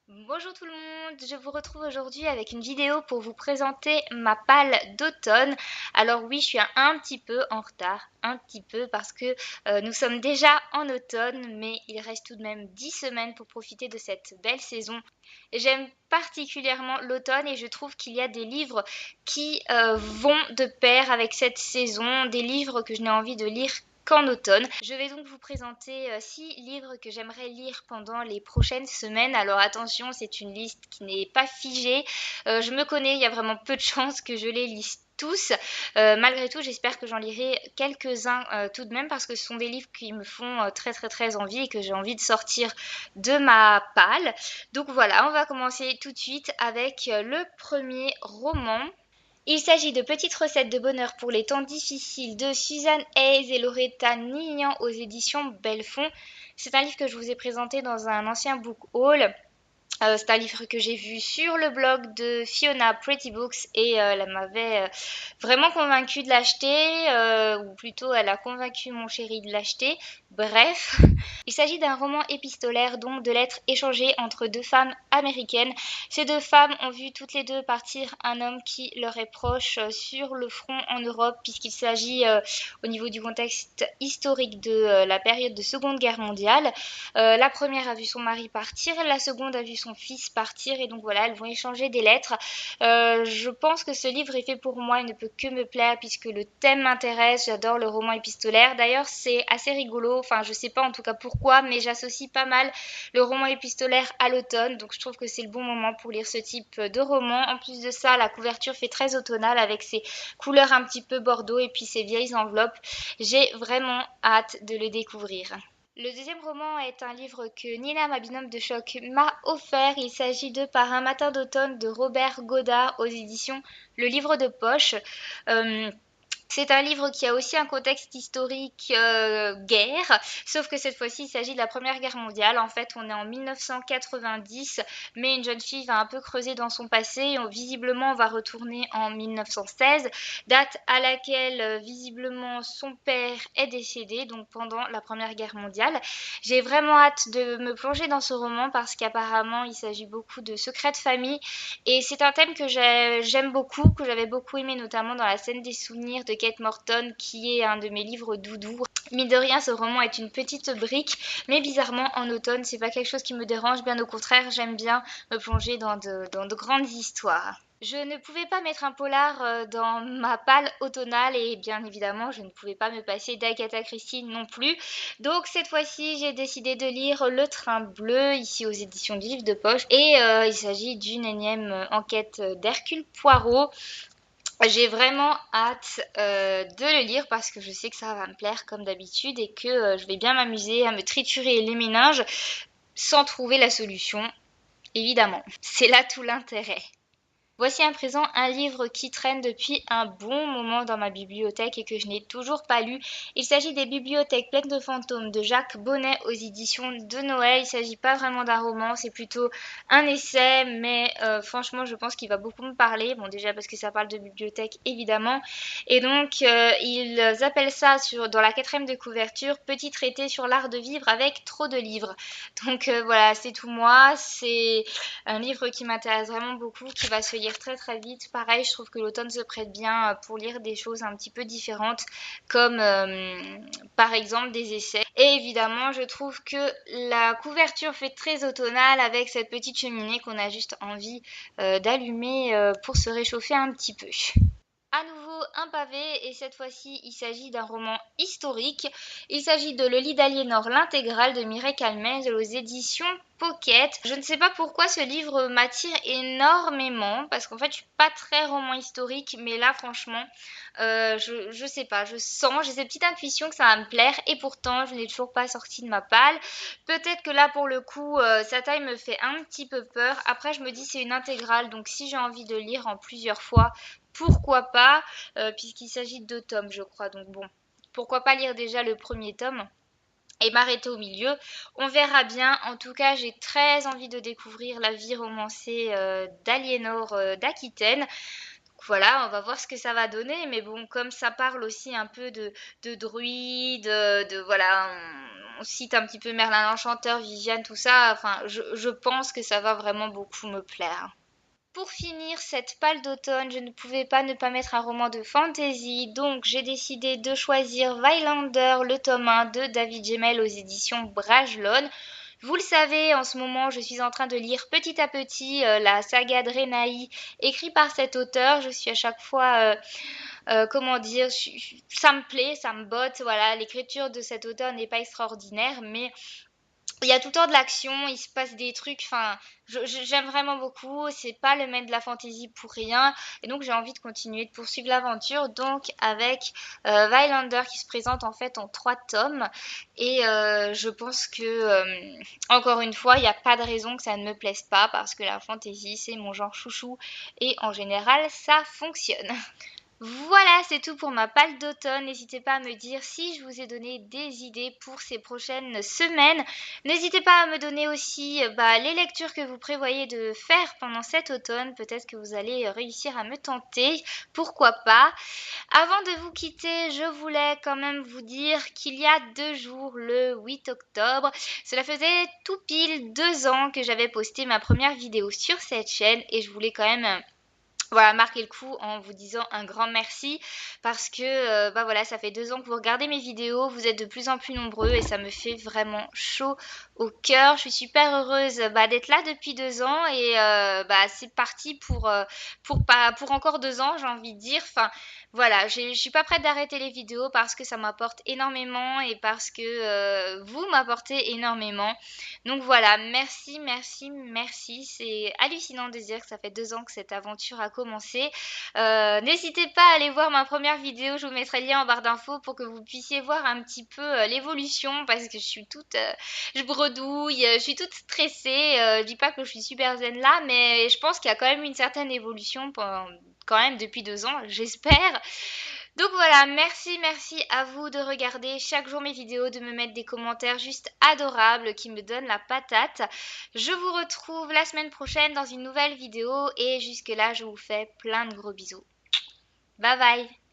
Bonjour tout le monde, je vous retrouve aujourd'hui avec une vidéo pour vous présenter ma palle d'automne. Alors oui, je suis un petit peu en retard, un petit peu parce que nous sommes déjà en automne, mais il reste tout de même 10 semaines pour profiter de cette belle saison. J'aime particulièrement l'automne et je trouve qu'il y a des livres qui vont de pair avec cette saison, des livres que je n'ai envie de lire qu'en automne. Je vais donc vous présenter 6 livres que j'aimerais lire pendant les prochaines semaines. Alors attention, c'est une liste qui n'est pas figée. Je me connais, il y a vraiment peu de chances que je les lise tous. Malgré tout, j'espère que j'en lirai quelques-uns tout de même parce que ce sont des livres qui me font très envie et que j'ai envie de sortir de ma palle. Donc voilà, on va commencer tout de suite avec le premier roman. Il s'agit de Petites recettes de bonheur pour les temps difficiles de Suzanne Hayes et Loretta Nignan aux éditions Bellefond. C'est un livre que je vous ai présenté dans un ancien book haul. C'est un livre que j'ai vu sur le blog de Fiona Pretty Books et elle m'avait vraiment convaincue de l'acheter, ou plutôt elle a convaincu mon chéri de l'acheter. Bref, il s'agit d'un roman épistolaire, donc de lettres échangées entre deux femmes américaines. Ces deux femmes ont vu toutes les deux partir un homme qui leur est proche sur le front en Europe, puisqu'il s'agit au niveau du contexte historique de la période de Seconde Guerre mondiale. La première a vu son mari partir, la seconde a vu son fils partir et donc voilà, elles vont échanger des lettres. Je pense que ce livre est fait pour moi, il ne peut que me plaire puisque le thème m'intéresse, j'adore le roman épistolaire. D'ailleurs, c'est assez rigolo, enfin je sais pas en tout cas pourquoi, mais j'associe pas mal le roman épistolaire à l'automne, donc je trouve que c'est le bon moment pour lire ce type de roman. En plus de ça, la couverture fait très automnale avec ses couleurs un petit peu bordeaux et puis ses vieilles enveloppes. J'ai vraiment hâte de le découvrir. Le deuxième roman est un livre que Nina, ma binôme de choc, m'a offert. Il s'agit de Par un matin d'automne de Robert Godard aux éditions Le Livre de Poche. Euh, c'est un livre qui a aussi un contexte historique guerre, sauf que cette fois-ci il s'agit de la Première Guerre mondiale. En fait, on est en 1990, mais une jeune fille va un peu creuser dans son passé et visiblement on va retourner en 1916, date à laquelle visiblement son père est décédé, donc pendant la Première Guerre mondiale. J'ai vraiment hâte de me plonger dans ce roman parce qu'apparemment il s'agit beaucoup de secrets de famille et c'est un thème que j'aime beaucoup, que j'avais beaucoup aimé notamment dans la scène des souvenirs de Kate Morton, qui est un de mes livres doudou. Mine de rien, ce roman est une petite brique, mais bizarrement, en automne, c'est pas quelque chose qui me dérange, bien au contraire, j'aime bien me plonger dans de grandes histoires. Je ne pouvais pas mettre un polar dans ma palle automnale et bien évidemment je ne pouvais pas me passer d'Agatha Christie non plus. Donc cette fois-ci j'ai décidé de lire Le Train Bleu ici aux éditions du Livre de Poche et il s'agit d'une énième enquête d'Hercule Poirot. J'ai vraiment hâte de le lire parce que je sais que ça va me plaire comme d'habitude et que je vais bien m'amuser à me triturer les méninges sans trouver la solution, évidemment. C'est là tout l'intérêt. Voici à présent un livre qui traîne depuis un bon moment dans ma bibliothèque et que je n'ai toujours pas lu. Il s'agit des Bibliothèques pleines de fantômes de Jacques Bonnet aux éditions de Noël. Il ne s'agit pas vraiment d'un roman, c'est plutôt un essai, mais franchement je pense qu'il va beaucoup me parler. Bon déjà parce que ça parle de bibliothèque évidemment. Et donc ils appellent ça dans la quatrième de couverture Petit traité sur l'art de vivre avec trop de livres. Donc voilà, c'est tout moi, c'est un livre qui m'intéresse vraiment beaucoup, qui va se lire très vite. Pareil, je trouve que l'automne se prête bien pour lire des choses un petit peu différentes, comme par exemple des essais. Et évidemment, je trouve que la couverture fait très automnale avec cette petite cheminée qu'on a juste envie d'allumer pour se réchauffer un petit peu. À nouveau un pavé et cette fois-ci il s'agit d'un roman historique. Il s'agit de Le lit d'Aliénor, l'intégrale de Mireille Calmez aux éditions Pocket. Je ne sais pas pourquoi ce livre m'attire énormément parce qu'en fait je suis pas très roman historique mais là franchement je sais pas, je sens, j'ai cette petite intuition que ça va me plaire et pourtant je n'ai toujours pas sorti de ma palle. Peut-être que là pour le coup sa taille me fait un petit peu peur. Après je me dis c'est une intégrale donc si j'ai envie de lire en plusieurs fois pourquoi pas, puisqu'il s'agit de 2 tomes, je crois. Donc bon, pourquoi pas lire déjà le premier tome et m'arrêter au milieu. On verra bien. En tout cas, j'ai très envie de découvrir la vie romancée d'Aliénor d'Aquitaine. Voilà, on va voir ce que ça va donner. Mais bon, comme ça parle aussi un peu de druides, de voilà, on cite un petit peu Merlin l'Enchanteur, Viviane, tout ça. Enfin, je pense que ça va vraiment beaucoup me plaire. Pour finir cette palle d'automne, je ne pouvais pas ne pas mettre un roman de fantasy, donc j'ai décidé de choisir Highlander, le tome 1 de David Gemmell aux éditions Brajlon. Vous le savez, en ce moment, je suis en train de lire petit à petit la saga de Renaï, écrite par cet auteur. Je suis à chaque fois, comment dire, ça me plaît, ça me botte. Voilà, l'écriture de cet auteur n'est pas extraordinaire, mais il y a tout le temps de l'action, il se passe des trucs, enfin, j'aime vraiment beaucoup, c'est pas le maître de la fantaisie pour rien, et donc j'ai envie de continuer de poursuivre l'aventure, donc avec Highlander qui se présente en fait en 3 tomes, et je pense que, encore une fois, il n'y a pas de raison que ça ne me plaise pas, parce que la fantaisie c'est mon genre chouchou, et en général ça fonctionne. Voilà, c'est tout pour ma palle d'automne. N'hésitez pas à me dire si je vous ai donné des idées pour ces prochaines semaines. N'hésitez pas à me donner aussi les lectures que vous prévoyez de faire pendant cet automne. Peut-être que vous allez réussir à me tenter. Pourquoi pas? Avant de vous quitter, je voulais quand même vous dire qu'il y a 2 jours, le 8 octobre, cela faisait tout pile 2 ans que j'avais posté ma première vidéo sur cette chaîne et je voulais quand même voilà, marquer le coup en vous disant un grand merci parce que voilà, ça fait 2 ans que vous regardez mes vidéos, vous êtes de plus en plus nombreux et ça me fait vraiment chaud au cœur. Je suis super heureuse d'être là depuis 2 ans et c'est parti pour encore 2 ans, j'ai envie de dire. Enfin, voilà, je suis pas prête d'arrêter les vidéos parce que ça m'apporte énormément et parce que vous m'apportez énormément. Donc voilà, merci, merci, merci. C'est hallucinant de dire que ça fait 2 ans que cette aventure a commencé. N'hésitez pas à aller voir ma première vidéo, je vous mettrai le lien en barre d'infos pour que vous puissiez voir un petit peu l'évolution parce que je suis toute, je bredouille, je suis toute stressée. Je dis pas que je suis super zen là, mais je pense qu'il y a quand même une certaine évolution quand même depuis 2 ans, j'espère. Donc voilà, merci, merci à vous de regarder chaque jour mes vidéos, de me mettre des commentaires juste adorables qui me donnent la patate. Je vous retrouve la semaine prochaine dans une nouvelle vidéo et jusque là, je vous fais plein de gros bisous. Bye bye!